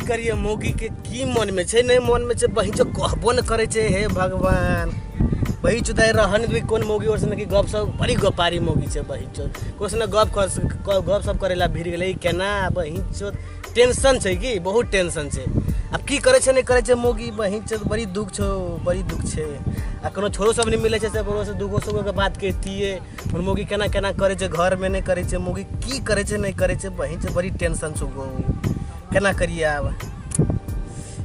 करिए मौगी के की मन में छे नहीं मन में छे बही जो कहबो न करे छे हे भगवान बही चुदाई रहन भी कोन मौगी और से कि गप सब बड़ी गपारी मौगी छे बही चो कोसने गप सब करेला भिड़ गेलै केना बही चो टेंशन छे कि बहुत टेंशन छे अब की करे छे नहीं करे छे मौगी बही चो बड़ी दुख छे आ कोनो छोरो सब नहीं मिले छे से से दुगो सगो के बात कहतिए और मौगी केना केना करे छे घर में नहीं करे छे मौगी की करे छे नहीं करे छे बही चो बड़ी टेंशन छो केना करिए अब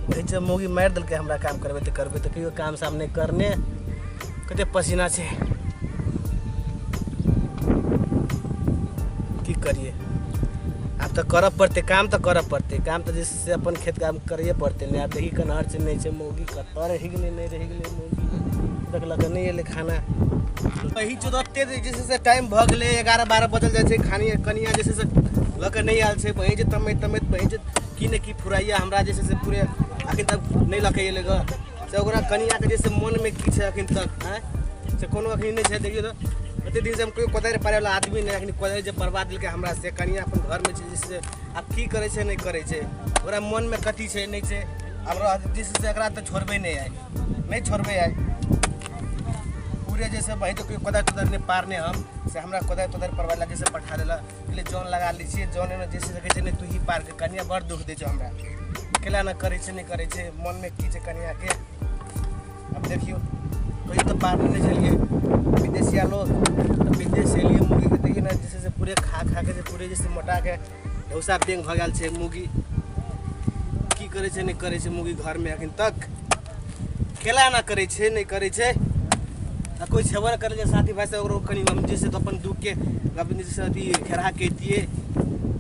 बही चो मौगी मार दल के हमरा काम करबे तो कहियो काम सामने करने कते पसीना छे की करिए अब तो करब पड़ते काम तो जैसे अपन खेत काम करिए पड़ते नहीं अब देखी कनहर से नहीं छे मौगी कतर रह गेले नहीं रह गेले मौगी देखलक नहीं एले खाना वही चोदते जैसे से टाइम भ गेले 11-12 बजल जाय छे खानी कनिया जैसे से लक नहीं आल छे वही जे तमेत वही जे की ने की फुराइया हमरा जैसे से पूरे आखिर तक नहीं लके एले ग से ओकरा कनिया के जैसे मन में की छे आखिर तक हैं से कोनो अखनी नहीं छे देखियो तो अते दिन से हम कोई कोदारे पारे वाला आदमी नहीं अखनी कोदारे जे बर्बाद दिल के हमरा से कनिया अपन घर में छे जैसे अब की करे छे नहीं करे छे ओकरा मन में कथी छे नहीं छे अब जैसे से एकरा तो छोड़बे नहीं छोड़बे आए पूरे जैसे भाई तो कोई कोदार ने पार ने हम से हमरा कोदार परवाला जैसे पठा देला ले जोन लगा ली छे जोन ने जैसे सके छे नहीं तू ही पार के कनिया बड़ दुख दे छे हमरा केला ना करे छे नहीं करे छे मन में की छे कनिया के अब देखियो कोई तो पार नहीं चलिए विदेशिया लोग तो विदेश से लिए मुर्गी के देखिए ना जैसे से पूरे खा के पूरे जैसे मोटा के ढौसा बेंग भ गेल छे मुर्गी की करे छे नहीं करे छे मुर्गी घर में अखन तक केला ना करे छे नहीं करे छे कोई छबर कर ले साथी भाई से ओकरो कनी हम जैसे तो अपन दुख के अपने जैसे अथी घेरा के दिए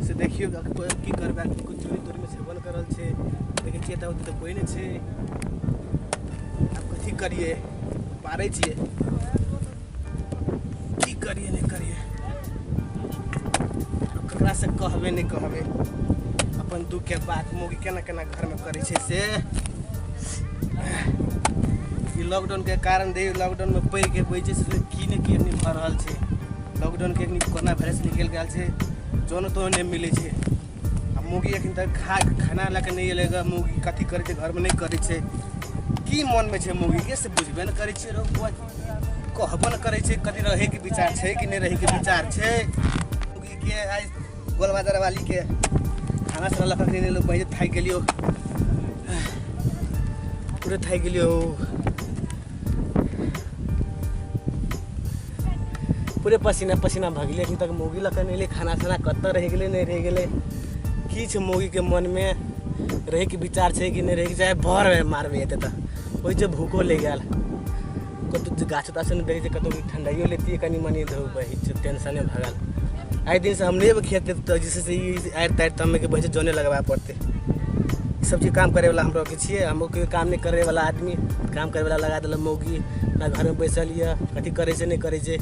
से देखियो की करबा कुछ दूर में छबन करल छे लेकिन चेता होती तो कोई नहीं छे अब कथी करिए पारे छिए की करिए नहीं करिए ककरा से कहबे नहीं कहबे अपन दुख के बात मोगी केना केना घर में करे छे से लॉकडाउन के कारण दे लॉकडाउन में पड़ के बैठे से की ने की नहीं भर रहल छे लॉकडाउन के कोरोना वायरस निकल गेल छे जोन तो नहीं मिले छे अब मुगी अखन तक खाना ला के नहीं एलेगा मुगी कथी करे छे घर में नहीं करे छे की मन में छे मुगी के से बुझबे न करे छे रो कहबो न करे छे कथी रहे के विचार छे कि नहीं रहे के विचार छे मुगी के आज गोल बाजार वाली के खाना से लखन नहीं लोग पहिले थाई गेलियो पूरे थाई गेलियो पूरे पसीना भगले अखन तक मौगी लखन नहीं खाना कत रह गेले नहीं रह गेले की छे मौगी के मन में रहे के विचार छे कि नहीं रहे के चाहे भर में मारबे एते त ओइ जे भूखो ले गेल कतो गाछ तासन देखे कतो ठंडाइयो लेती कनी मनी धो बही टेंशन भगल आइ दिन से हमने खेत तो जैसे से आएर तार तमे के बहे जोने लगाबा पड़ते सब चीज काम करे वाला हम रखे छिए हम कोई काम नहीं करे वाला आदमी काम करे वाला लगा देला मौगी ना घर में बैसल लिया कथी करे छे नहीं करे छे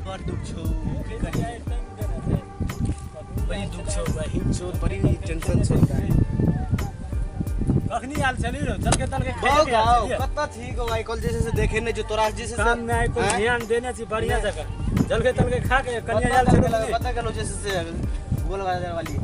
बड़ दुख छो की करिए बड़ी दुख छो बही छो बड़ी टेंशन छो अखनी आल चली रो चल के गाओ कत्ता ठीक हो कल जैसे से देखे नहीं जो तोरा जैसे काम में आई को ध्यान देने छी बढ़िया जगह चल के खा के कन्या आल चलो पता करो जैसे से गोल बाजार वाली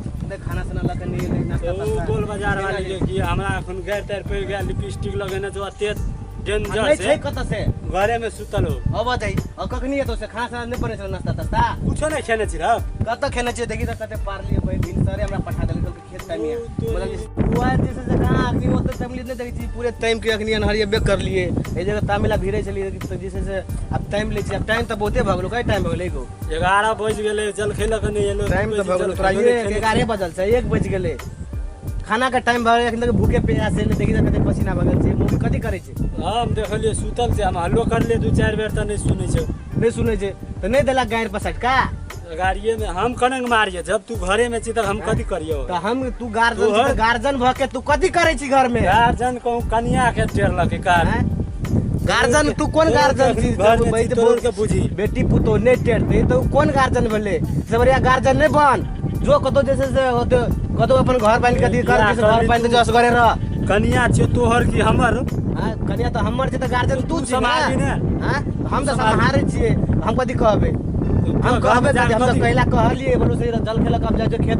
खाना साना ला के नहीं नाश्ता पास्ता गोल बाजार वाली जो कि हमरा अपन गैर टायर पे गया लिपस्टिक लगेने जो तेज डेंजर से कत से घरे में सुतल हो अब बताई अब कखनी है तो से खाना साना नहीं बने छ नाश्ता तास्ता कुछो नहीं खेने छी रे कत खेने छी देखी त कते पार लिए भाई दिन सारे हमरा पठा देले तो खेत टाइम में मतलब हुआ जैसे से कहां अखनी वो तो टाइम नहीं देखी पूरे टाइम के अखनी अनहरिया बे कर लिए ए जगह तामिला भिड़े चली तो जैसे से अब टाइम ले छी अब टाइम तो बहुते भगलो कई टाइम भगले गो 11 बज गेले चल खेलक नहीं एलो टाइम तो भगलो तोरा ये 11 बजल से 1 बज गेले खाना का टाइम भगल अखन तक भूखे प्यास से देखी त कते पसीना भगल छे मुंह कथि करे छे हम देखलिए सुतल से हम हल्लो कर ले 2-4 बेर त नहीं सुनै छे तो नहीं देला गायर पसट का गाड़िए में हम कनंग मारिए जब तू घरे में छी त हम कथि करियो तो हम तू गार्जियन भ के तू कथि करे छी घर में गार्जियन को कन्या के टेरल के कार गार्जियन तू कौन गार्जियन छी बैठ बोल के बुझी बेटी पुतो नहीं टेरते तो कौन गार्जियन भेले सबरिया गार्जियन नहीं बन जो कतो जैसे से होते कतो अपन घर बन के दी कर जैसे घर बन जस करे रह कन्या छ तोहर की हमर हां कन्या तो हमर छ त गार्जियन तू छी ना हां हम तो संभारे छिए हम कथि कहबे हम कहबे हम तो पहला कहलिए बोलो से जल खेलक अब जा खेत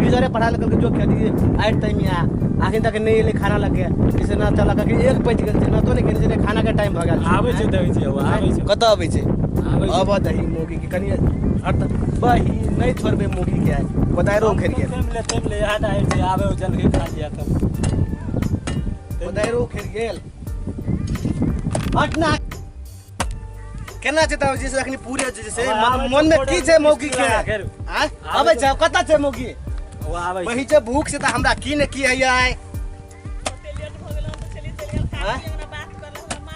टीचर पढ़ा लिखल के जो खेती आइट टाइम यहाँ आखिर तक नहीं ले खाना लग गया जैसे ना चला कि 1 बज गेल ना तो नहीं खेले खाना के टाइम भ गेल आबै छै देखै छै आबै छै कत आबै छै अब दही मोगी के कनी हट बही नहीं छोड़बे मोगी के बताए रो खेल गेल तेम ले हाथ आइ छै आबै जल्दी खा लिया तब बताए रो खेल गेल हट ना केना छै त जैसे अखनी पूरे जैसे मन में की छै मोगी के हां आबै छै कत छै मोगी ओ आबै वही छै भूख से त हमरा की ने की है आय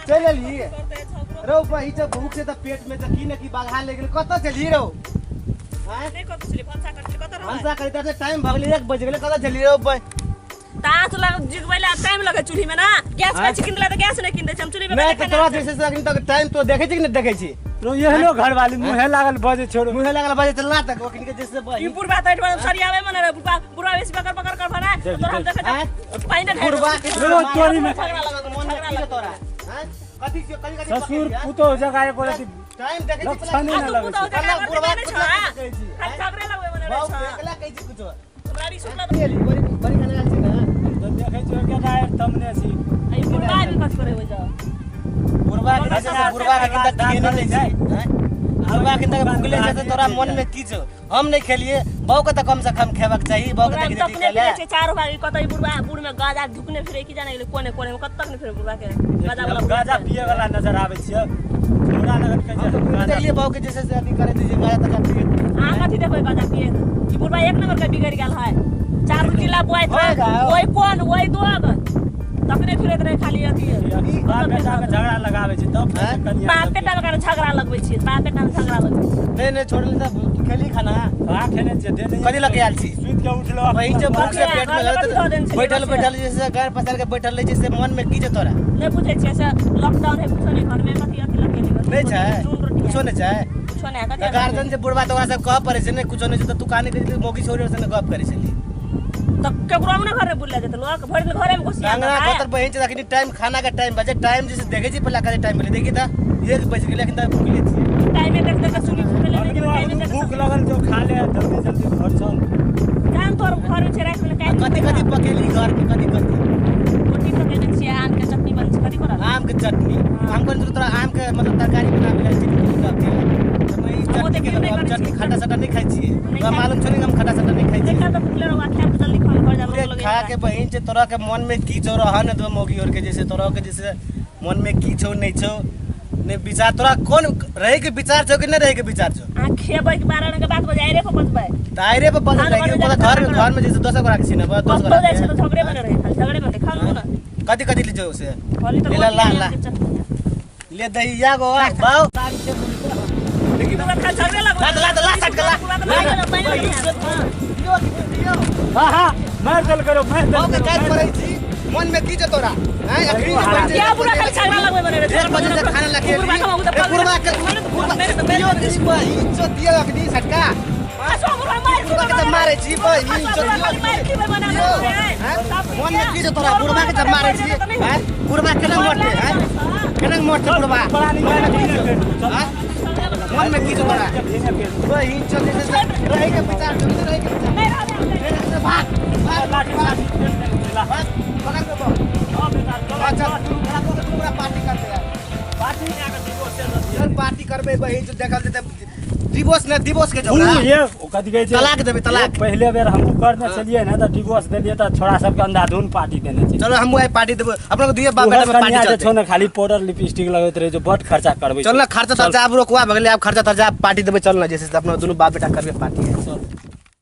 चल ली रो वही छै भूख से त पेट में त की ने की बाघा ले गेल कत चली रो हां नहीं कत चली भंसा करते कत रह भंसा करते त टाइम भ गेल 1 बज गेल कत चली रो तास लग जिगवेला टाइम लगे चूल्ही में ना गैस का चिकन ले तो गैस नहीं किन दे हम चूल्ही में मैं तो तोरा जैसे अखनी तक टाइम तो देखे छी कि नहीं देखे छी तो यहनो घर वाली मुहे लागल बजे छोड़ मुहे लागल बजे चलना तक ओखनी के जैसे ई बुढ़वा तैट में सरियावे मन रे बुढ़वा बेसी पकड़ पकड़ कर भरा तो हम देखे पानी ढेर बुढ़वा के तोरी में झगड़ा लगा मन में की तोरा हैं कथि से कली ससुर पुतो जगह बोले टाइम देखे छी लक्षण नहीं लगे बुढ़वा के झगड़े लगवे मन रे बाऊ एकला कहै छी कुछ राड़ी सुतला बड़ी बड़ी खाना आल छी ना तो देखे छै के टायर तमने छी आई बुढ़वा भी कस करे हो जा बुढ़वा के जैसे बुढ़वा के किंतक खेने नहीं छै हैं बुढ़वा के किंतक भूखले छै त तोरा मन में की छ हम नहीं खेलिए बाऊ के त कम से कम खेबाक चाहिए बाऊ के त तकने फिरे छै चारो भाग कतई बुढ़वा बुढ़ में गाजा ढुकने फिरे की जाने गेले कोने कोने में कत तक नहीं फिरे बुढ़वा के गाजा वाला गाजा पिए वाला नजर आबै छै हमरा लगन के जे देख लिए बाऊ के जैसे से अभी करे दीजिए गाजा तक पिए आ कथि देखो गाजा पिए ई बुढ़वा एक नंबर के बिगड़ गेल है चार जिला बुआई था ओई कोन ओई दोग तकने फिरे रहे खाली अथी बाप बेटा के झगड़ा लगाबै छै तब कनिया बाप बेटा के झगड़ा लगबै छी बाप बेटा में झगड़ा लगबै नहीं नहीं छोड़ ले त खेली खाना खा खेने छै दे कथि लगे आल छी सुत के उठलो वही जे भूख से पेट में लगत बैठल बैठल जैसे घर पसार के बैठल रहे जैसे मन में की छै तोरा नहीं बुझे छी से लॉकडाउन है कुछ नहीं घर में कथि अथी लगे नहीं छै कुछो नहीं छै कुछ नहीं कथि गार्जियन से बुढ़वा तोरा सब कह पड़े छै नहीं कुछो नहीं छै त तू काने के मोगी छोरी से गप करे छली तो केकरो में घर में बुला जेते लोग भर दिन घरे में घुसिया अंगना खतर बहिन छै अखनी टाइम खाना का टाइम बजे टाइम जैसे देखे छी पहला करे टाइम बोले देखी त 1 बज गेल अखन त भूखले छी टाइम में देख देख सुनी फुटले नहीं टाइम में भूख लगल जो खा ले जल्दी जल्दी घर चल जान तोर घर में छै रात में टाइम कथि कथि पकेली घर के कथि कथि रोटी पकेने छी आम के चटनी बन कथि करल आम के चटनी हम कोन तोरा आम के मतलब तरकारी बना मिला चटनी चटनी खट्टा सट्टा नहीं खाई छी तो मालूम छ हम खट्टा सट्टा नहीं खाई छी देखा तो फुटले रवा खा के जल्दी खा घर जा लोग खा के बहिन छै तोरा के मन में की छौ रहन तो मोगी और के जैसे तोरा के जैसे मन में की छौ नहीं छौ ने विचार तोरा कौन रहे के विचार छौ कि नहीं रहे के विचार छौ आ खेबै के 12 के बाद बजाय रे को बजबै तायरे पे बदल रहे के घर में जैसे 10 गोरा के सीने 10 बस गोरा बजाय से तो झगड़े बने रहे खाली झगड़े में खा लो ना कथि कथि लीजो से खाली तो ले ला ला ले दहिया गो बाऊ लेकिन पूरा खा झगड़े लगो ला सट हां हां मार चल करो मार बाऊ के काज करे छी मन में की छ तोरा हैं अखरी में बन क्या पूरा खाली झगड़ा लगबै बने रे 1 बजे से खाना लगे पूर्वा के दियो दिस भाई इज्जत दियो अखनी सटका पूर्वा के मारे छी भाई इज्जत दियो मन में की छ तोरा पूर्वा के मारे छी हैं पूर्वा केना मरते हैं केना मरते पूर्वा मन में की छ तोरा भाई इज्जत से रहे के विचार रहे के विचार भाग भाग पकड़ के बाऊ अच्छा पूरा पार्टी करते यार पार्टी में आके डिवोर्स पार्टी करबे बहिन जो देखल देते डिवोर्स के झगड़ा ये कथि कहै छै तलाक देबे तलाक पहले बेर हम करने चलिए ना तो डिवोर्स देलिए तो छोड़ा सब के अंधाधुन पार्टी देने छै चलो हम पार्टी देबो अपना को दुइए बाप बेटा में पार्टी चलते छो ना खाली पाउडर लिपस्टिक लगैत रहे जो बड खर्चा करबै चल ना खर्चा त जा अब रोकवा भगले अब खर्चा त जा पार्टी देबे चल ना जैसे अपना दोनों बाप बेटा करबे पार्टी